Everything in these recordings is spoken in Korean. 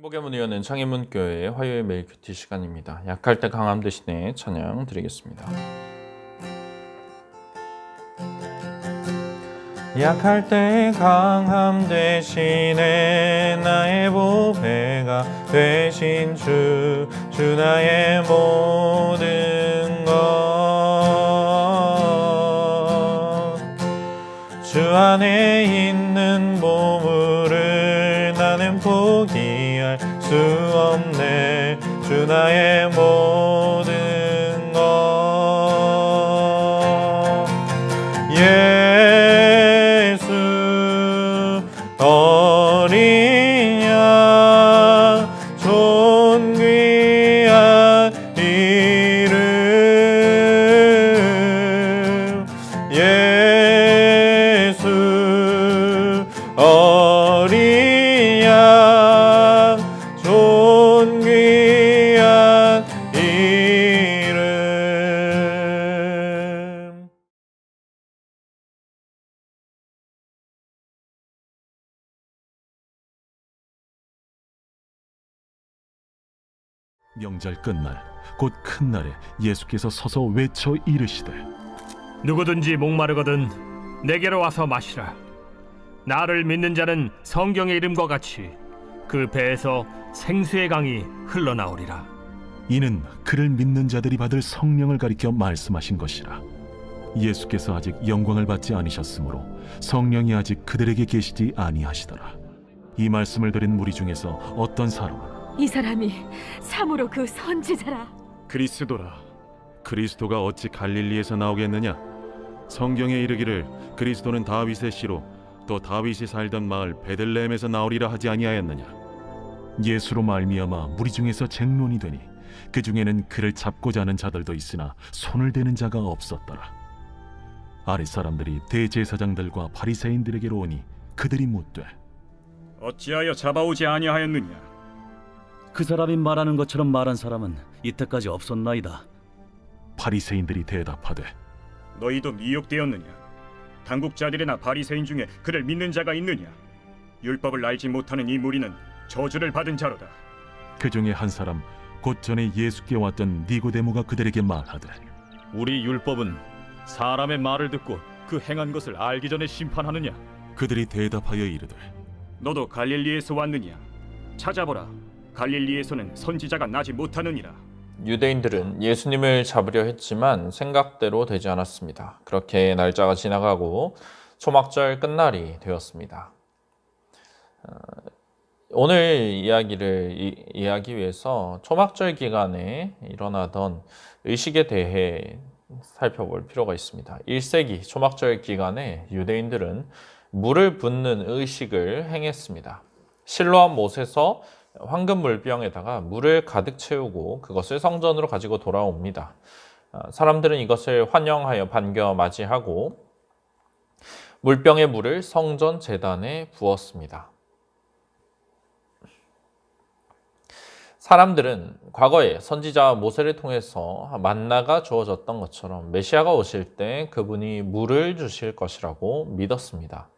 행복의 문 여는 창의문교회의 화요일 매일 큐티 시간입니다. 약할 때 강함 대신에 찬양 드리겠습니다. 약할 때 강함 대신에 나의 보배가 되신 주 나의 모든 것, 주 안에 있는 보물을 나는 포기할 수 없네. 주 나의 모든 것, 예수 어린 양 존귀한 이름, 예수 어린 양 존귀한 이름. 명절 끝날 곧 큰 날에 예수께서 서서 외쳐 이르시되 누구든지 목마르거든 내게로 와서 마시라. 나를 믿는 자는 성경의 이름과 같이 그 배에서 생수의 강이 흘러나오리라. 이는 그를 믿는 자들이 받을 성령을 가리켜 말씀하신 것이라. 예수께서 아직 영광을 받지 않으셨으므로 성령이 아직 그들에게 계시지 아니하시더라. 이 말씀을 들은 무리 중에서 어떤 사람은 이 사람이 참으로 그 선지자라. 그리스도라. 그리스도가 어찌 갈릴리에서 나오겠느냐? 성경에 이르기를 그리스도는 다윗의 씨로 또 다윗이 살던 마을 베들레헴에서 나오리라 하지 아니하였느냐? 예수로 말미암아 무리 중에서 쟁론이 되니 그 중에는 그를 잡고자 하는 자들도 있으나 손을 대는 자가 없었더라. 아랫 사람들이 대제사장들과 바리새인들에게로 오니 그들이 묻되 어찌하여 잡아오지 아니하였느냐? 그 사람이 말하는 것처럼 말한 사람은 이때까지 없었나이다. 바리새인들이 대답하되 너희도 미혹되었느냐? 당국자들이나 바리새인 중에 그를 믿는 자가 있느냐? 율법을 알지 못하는 이 무리는 저주를 받은 자로다. 그 중에 한 사람 곧 전에 예수께 왔던 니고데모가 그들에게 말하되 우리 율법은 사람의 말을 듣고 그 행한 것을 알기 전에 심판하느냐? 그들이 대답하여 이르되 너도 갈릴리에서 왔느냐? 찾아보라. 갈릴리에서는 선지자가 나지 못하느니라. 유대인들은 예수님을 잡으려 했지만 생각대로 되지 않았습니다. 그렇게 날짜가 지나가고 초막절 끝날이 되었습니다. 오늘 이야기를 이해하기 위해서 초막절 기간에 일어나던 의식에 대해 살펴볼 필요가 있습니다. 1세기 초막절 기간에 유대인들은 물을 붓는 의식을 행했습니다. 실로암 못에서 황금 물병에다가 물을 가득 채우고 그것을 성전으로 가지고 돌아옵니다. 사람들은 이것을 환영하여 반겨 맞이하고 물병의 물을 성전 제단에 부었습니다. 사람들은 과거에 선지자 모세를 통해서 만나가 주어졌던 것처럼 메시아가 오실 때 그분이 물을 주실 것이라고 믿었습니다.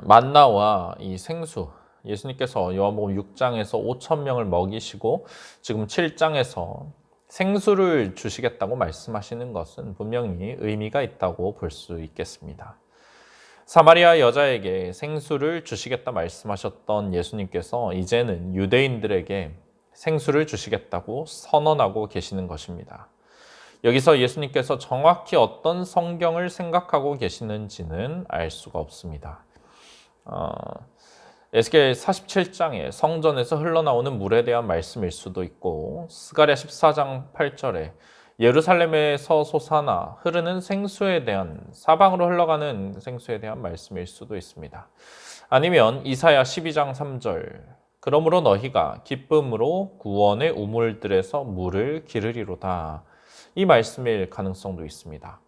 만나와 이 생수, 예수님께서 요한복음 6장에서 5천 명을 먹이시고 지금 7장에서 생수를 주시겠다고 말씀하시는 것은 분명히 의미가 있다고 볼 수 있겠습니다. 사마리아 여자에게 생수를 주시겠다 말씀하셨던 예수님께서 이제는 유대인들에게 생수를 주시겠다고 선언하고 계시는 것입니다. 여기서 예수님께서 정확히 어떤 성경을 생각하고 계시는지는 알 수가 없습니다. 에스겔 47장에 성전에서 흘러나오는 물에 대한 말씀일 수도 있고 스가랴 14장 8절에 예루살렘에서 솟아나 흐르는 생수에 대한 사방으로 흘러가는 생수에 대한 말씀일 수도 있습니다. 아니면 이사야 12장 3절 그러므로 너희가 기쁨으로 구원의 우물들에서 물을 기르리로다 이 말씀일 가능성도 있습니다.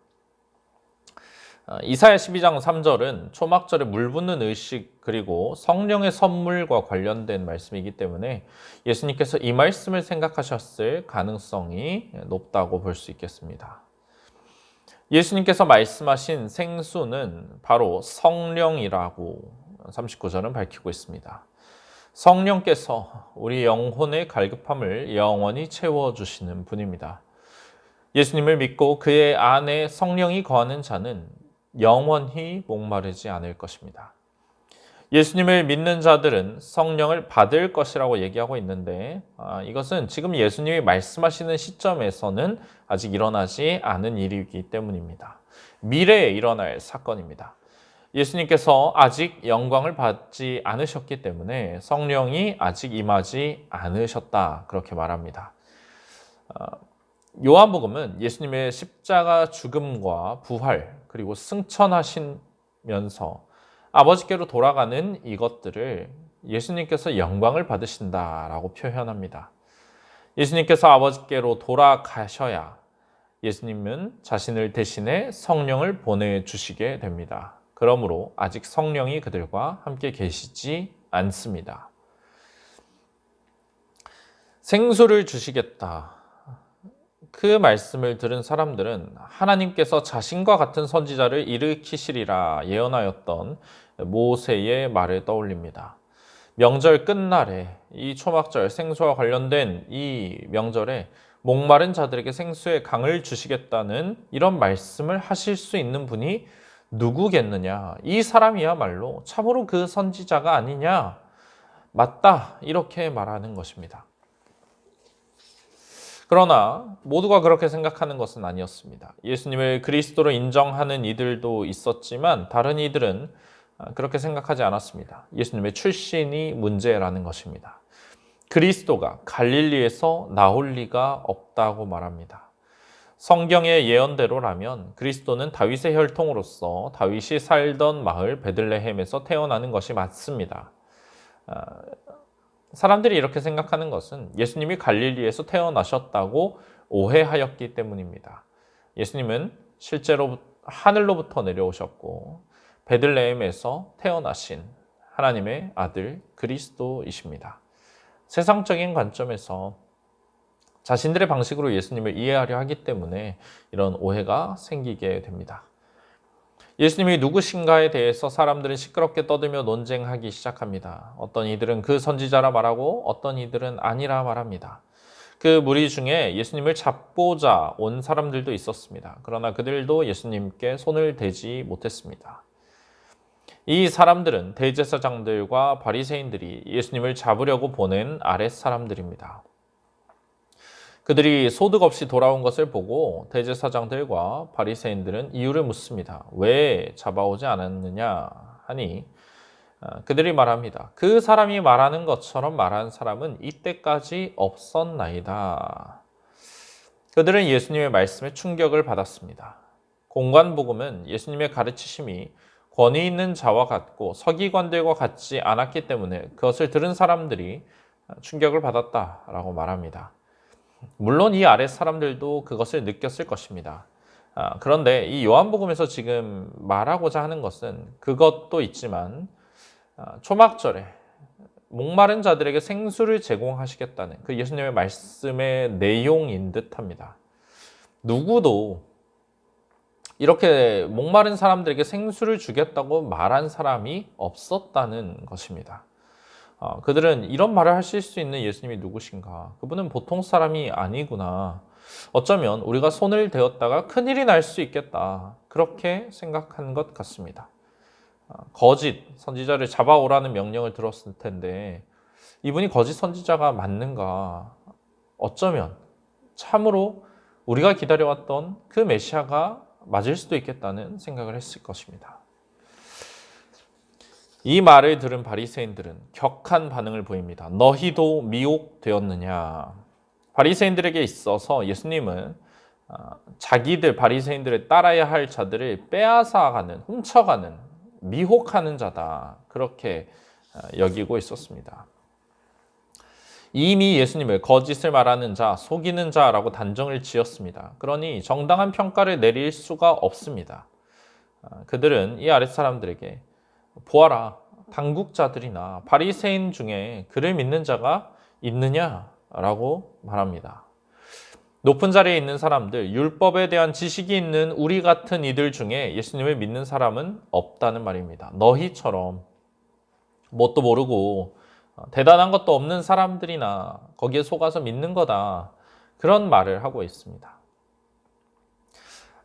이사야 12장 3절은 초막절에 물 붓는 의식 그리고 성령의 선물과 관련된 말씀이기 때문에 예수님께서 이 말씀을 생각하셨을 가능성이 높다고 볼 수 있겠습니다. 예수님께서 말씀하신 생수는 바로 성령이라고 39절은 밝히고 있습니다. 성령께서 우리 영혼의 갈급함을 영원히 채워주시는 분입니다. 예수님을 믿고 그의 안에 성령이 거하는 자는 영원히 목마르지 않을 것입니다. 예수님을 믿는 자들은 성령을 받을 것이라고 얘기하고 있는데 이것은 지금 예수님이 말씀하시는 시점에서는 아직 일어나지 않은 일이기 때문입니다. 미래에 일어날 사건입니다. 예수님께서 아직 영광을 받지 않으셨기 때문에 성령이 아직 임하지 않으셨다 그렇게 말합니다. 요한복음은 예수님의 십자가 죽음과 부활 그리고 승천하시면서 아버지께로 돌아가는 이것들을 예수님께서 영광을 받으신다라고 표현합니다. 예수님께서 아버지께로 돌아가셔야 예수님은 자신을 대신해 성령을 보내주시게 됩니다. 그러므로 아직 성령이 그들과 함께 계시지 않습니다. 생수를 주시겠다. 그 말씀을 들은 사람들은 하나님께서 자신과 같은 선지자를 일으키시리라 예언하였던 모세의 말을 떠올립니다. 명절 끝날에 이 초막절 생수와 관련된 이 명절에 목마른 자들에게 생수의 강을 주시겠다는 이런 말씀을 하실 수 있는 분이 누구겠느냐? 이 사람이야말로 참으로 그 선지자가 아니냐? 맞다. 이렇게 말하는 것입니다. 그러나 모두가 그렇게 생각하는 것은 아니었습니다. 예수님을 그리스도로 인정하는 이들도 있었지만 다른 이들은 그렇게 생각하지 않았습니다. 예수님의 출신이 문제라는 것입니다. 그리스도가 갈릴리에서 나올 리가 없다고 말합니다. 성경의 예언대로라면 그리스도는 다윗의 혈통으로서 다윗이 살던 마을 베들레헴에서 태어나는 것이 맞습니다. 사람들이 이렇게 생각하는 것은 예수님이 갈릴리에서 태어나셨다고 오해하였기 때문입니다. 예수님은 실제로 하늘로부터 내려오셨고 베들레헴에서 태어나신 하나님의 아들 그리스도이십니다. 세상적인 관점에서 자신들의 방식으로 예수님을 이해하려 하기 때문에 이런 오해가 생기게 됩니다. 예수님이 누구신가에 대해서 사람들은 시끄럽게 떠들며 논쟁하기 시작합니다. 어떤 이들은 그 선지자라 말하고 어떤 이들은 아니라 말합니다. 그 무리 중에 예수님을 잡고자 온 사람들도 있었습니다. 그러나 그들도 예수님께 손을 대지 못했습니다. 이 사람들은 대제사장들과 바리새인들이 예수님을 잡으려고 보낸 아랫 사람들입니다. 그들이 소득 없이 돌아온 것을 보고 대제사장들과 바리새인들은 이유를 묻습니다. 왜 잡아오지 않았느냐 하니 그들이 말합니다. 그 사람이 말하는 것처럼 말한 사람은 이때까지 없었나이다. 그들은 예수님의 말씀에 충격을 받았습니다. 공관복음은 예수님의 가르치심이 권위 있는 자와 같고 서기관들과 같지 않았기 때문에 그것을 들은 사람들이 충격을 받았다라고 말합니다. 물론 이 아랫 사람들도 그것을 느꼈을 것입니다. 그런데 이 요한복음에서 지금 말하고자 하는 것은 그것도 있지만 초막절에 목마른 자들에게 생수를 제공하시겠다는 그 예수님의 말씀의 내용인 듯합니다. 누구도 이렇게 목마른 사람들에게 생수를 주겠다고 말한 사람이 없었다는 것입니다. 그들은 이런 말을 하실 수 있는 예수님이 누구신가? 그분은 보통 사람이 아니구나. 어쩌면 우리가 손을 대었다가 큰일이 날 수 있겠다. 그렇게 생각한 것 같습니다. 거짓 선지자를 잡아오라는 명령을 들었을 텐데 이분이 거짓 선지자가 맞는가? 어쩌면 참으로 우리가 기다려왔던 그 메시아가 맞을 수도 있겠다는 생각을 했을 것입니다. 이 말을 들은 바리새인들은 격한 반응을 보입니다. 너희도 미혹되었느냐? 바리새인들에게 있어서 예수님은 자기들 바리새인들을 따라야 할 자들을 빼앗아가는, 훔쳐가는, 미혹하는 자다. 그렇게 여기고 있었습니다. 이미 예수님을 거짓을 말하는 자, 속이는 자라고 단정을 지었습니다. 그러니 정당한 평가를 내릴 수가 없습니다. 그들은 이 아랫 사람들에게 보아라, 당국자들이나 바리새인 중에 그를 믿는 자가 있느냐라고 말합니다. 높은 자리에 있는 사람들, 율법에 대한 지식이 있는 우리 같은 이들 중에 예수님을 믿는 사람은 없다는 말입니다. 너희처럼 뭣도 모르고 대단한 것도 없는 사람들이나 거기에 속아서 믿는 거다. 그런 말을 하고 있습니다.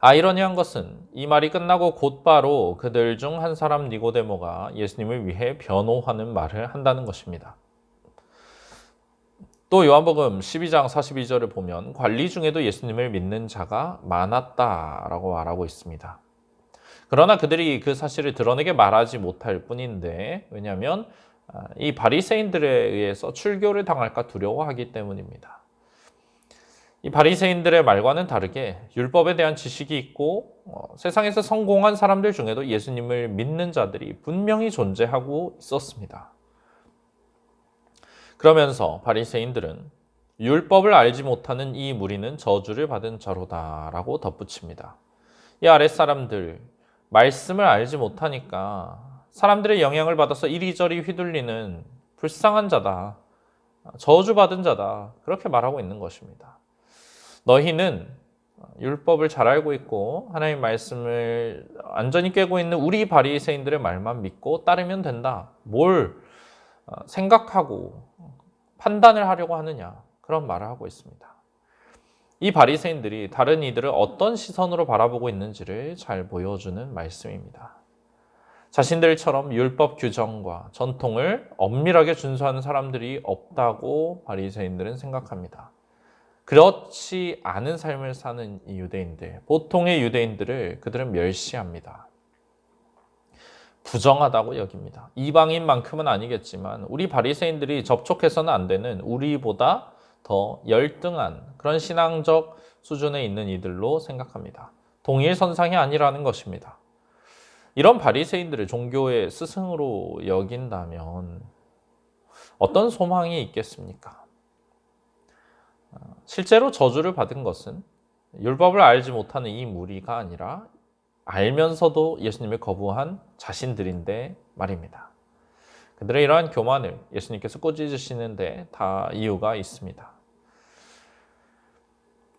아이러니한 것은 이 말이 끝나고 곧바로 그들 중 한 사람 니고데모가 예수님을 위해 변호하는 말을 한다는 것입니다. 또 요한복음 12장 42절을 보면 관리 중에도 예수님을 믿는 자가 많았다라고 말하고 있습니다. 그러나 그들이 그 사실을 드러내게 말하지 못할 뿐인데, 왜냐하면 이 바리새인들에 의해서 출교를 당할까 두려워하기 때문입니다. 이 바리새인들의 말과는 다르게 율법에 대한 지식이 있고 세상에서 성공한 사람들 중에도 예수님을 믿는 자들이 분명히 존재하고 있었습니다. 그러면서 바리새인들은 율법을 알지 못하는 이 무리는 저주를 받은 자로다라고 덧붙입니다. 이 아랫사람들, 말씀을 알지 못하니까 사람들의 영향을 받아서 이리저리 휘둘리는 불쌍한 자다, 저주받은 자다, 그렇게 말하고 있는 것입니다. 너희는 율법을 잘 알고 있고 하나님의 말씀을 완전히 꿰고 있는 우리 바리새인들의 말만 믿고 따르면 된다. 뭘 생각하고 판단을 하려고 하느냐, 그런 말을 하고 있습니다. 이 바리새인들이 다른 이들을 어떤 시선으로 바라보고 있는지를 잘 보여주는 말씀입니다. 자신들처럼 율법 규정과 전통을 엄밀하게 준수하는 사람들이 없다고 바리새인들은 생각합니다. 그렇지 않은 삶을 사는 이 유대인들, 보통의 유대인들을 그들은 멸시합니다. 부정하다고 여깁니다. 이방인만큼은 아니겠지만 우리 바리새인들이 접촉해서는 안 되는, 우리보다 더 열등한 그런 신앙적 수준에 있는 이들로 생각합니다. 동일 선상이 아니라는 것입니다. 이런 바리새인들을 종교의 스승으로 여긴다면 어떤 소망이 있겠습니까? 실제로 저주를 받은 것은 율법을 알지 못하는 이 무리가 아니라 알면서도 예수님을 거부한 자신들인데 말입니다. 그들의 이러한 교만을 예수님께서 꾸짖으시는데 다 이유가 있습니다.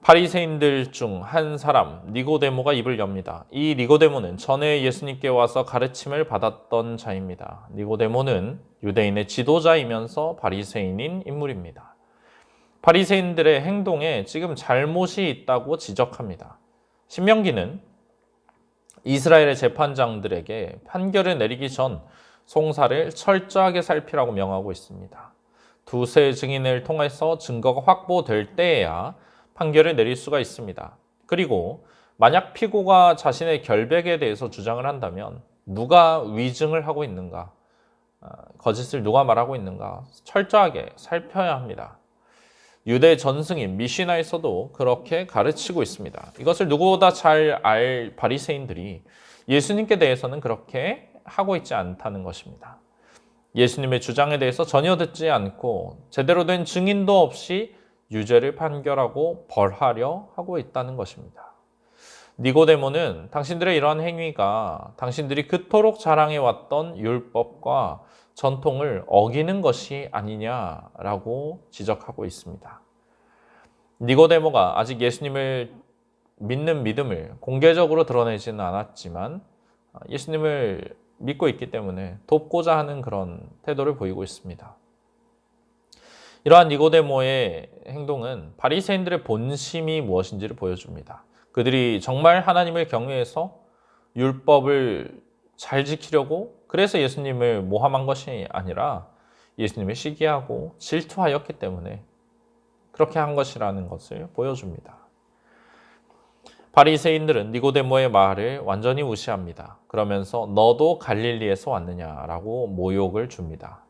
바리새인들 중 한 사람 니고데모가 입을 엽니다. 이 니고데모는 전에 예수님께 와서 가르침을 받았던 자입니다. 니고데모는 유대인의 지도자이면서 바리새인인 인물입니다. 바리새인들의 행동에 지금 잘못이 있다고 지적합니다. 신명기는 이스라엘의 재판장들에게 판결을 내리기 전 송사를 철저하게 살피라고 명하고 있습니다. 두세 증인을 통해서 증거가 확보될 때에야 판결을 내릴 수가 있습니다. 그리고 만약 피고가 자신의 결백에 대해서 주장을 한다면 누가 위증을 하고 있는가, 거짓을 누가 말하고 있는가 철저하게 살펴야 합니다. 유대 전승인 미시나에서도 그렇게 가르치고 있습니다. 이것을 누구보다 잘 알 바리새인들이 예수님께 대해서는 그렇게 하고 있지 않다는 것입니다. 예수님의 주장에 대해서 전혀 듣지 않고 제대로 된 증인도 없이 유죄를 판결하고 벌하려 하고 있다는 것입니다. 니고데모는 당신들의 이러한 행위가 당신들이 그토록 자랑해왔던 율법과 전통을 어기는 것이 아니냐라고 지적하고 있습니다. 니고데모가 아직 예수님을 믿는 믿음을 공개적으로 드러내지는 않았지만 예수님을 믿고 있기 때문에 돕고자 하는 그런 태도를 보이고 있습니다. 이러한 니고데모의 행동은 바리새인들의 본심이 무엇인지를 보여줍니다. 그들이 정말 하나님을 경외해서 율법을 잘 지키려고 그래서 예수님을 모함한 것이 아니라 예수님을 시기하고 질투하였기 때문에 그렇게 한 것이라는 것을 보여줍니다. 바리새인들은 니고데모의 말을 완전히 무시합니다. 그러면서 너도 갈릴리에서 왔느냐라고 모욕을 줍니다.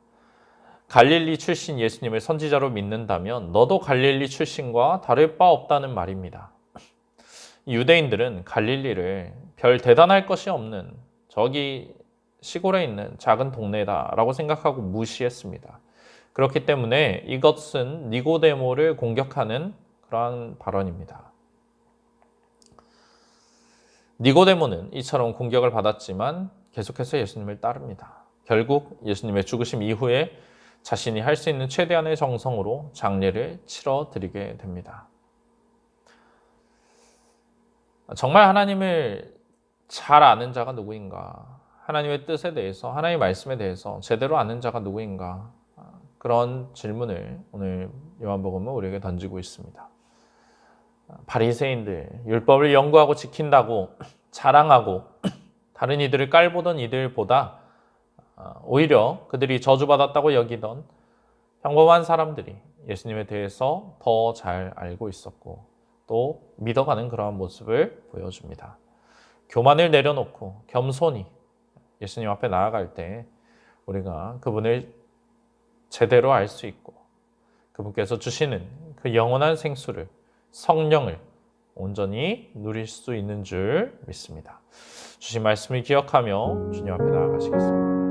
갈릴리 출신 예수님을 선지자로 믿는다면 너도 갈릴리 출신과 다를 바 없다는 말입니다. 유대인들은 갈릴리를 별 대단할 것이 없는 저기 시골에 있는 작은 동네다라고 생각하고 무시했습니다. 그렇기 때문에 이것은 니고데모를 공격하는 그러한 발언입니다. 니고데모는 이처럼 공격을 받았지만 계속해서 예수님을 따릅니다. 결국 예수님의 죽으심 이후에 자신이 할 수 있는 최대한의 정성으로 장례를 치러드리게 됩니다. 정말 하나님을 잘 아는 자가 누구인가? 하나님의 뜻에 대해서, 하나님의 말씀에 대해서 제대로 아는 자가 누구인가? 그런 질문을 오늘 요한복음은 우리에게 던지고 있습니다. 바리새인들, 율법을 연구하고 지킨다고 자랑하고 다른 이들을 깔보던 이들보다 오히려 그들이 저주받았다고 여기던 평범한 사람들이 예수님에 대해서 더 잘 알고 있었고 또 믿어가는 그러한 모습을 보여줍니다. 교만을 내려놓고 겸손히 예수님 앞에 나아갈 때 우리가 그분을 제대로 알 수 있고 그분께서 주시는 그 영원한 생수를, 성령을 온전히 누릴 수 있는 줄 믿습니다. 주신 말씀을 기억하며 주님 앞에 나아가시겠습니다.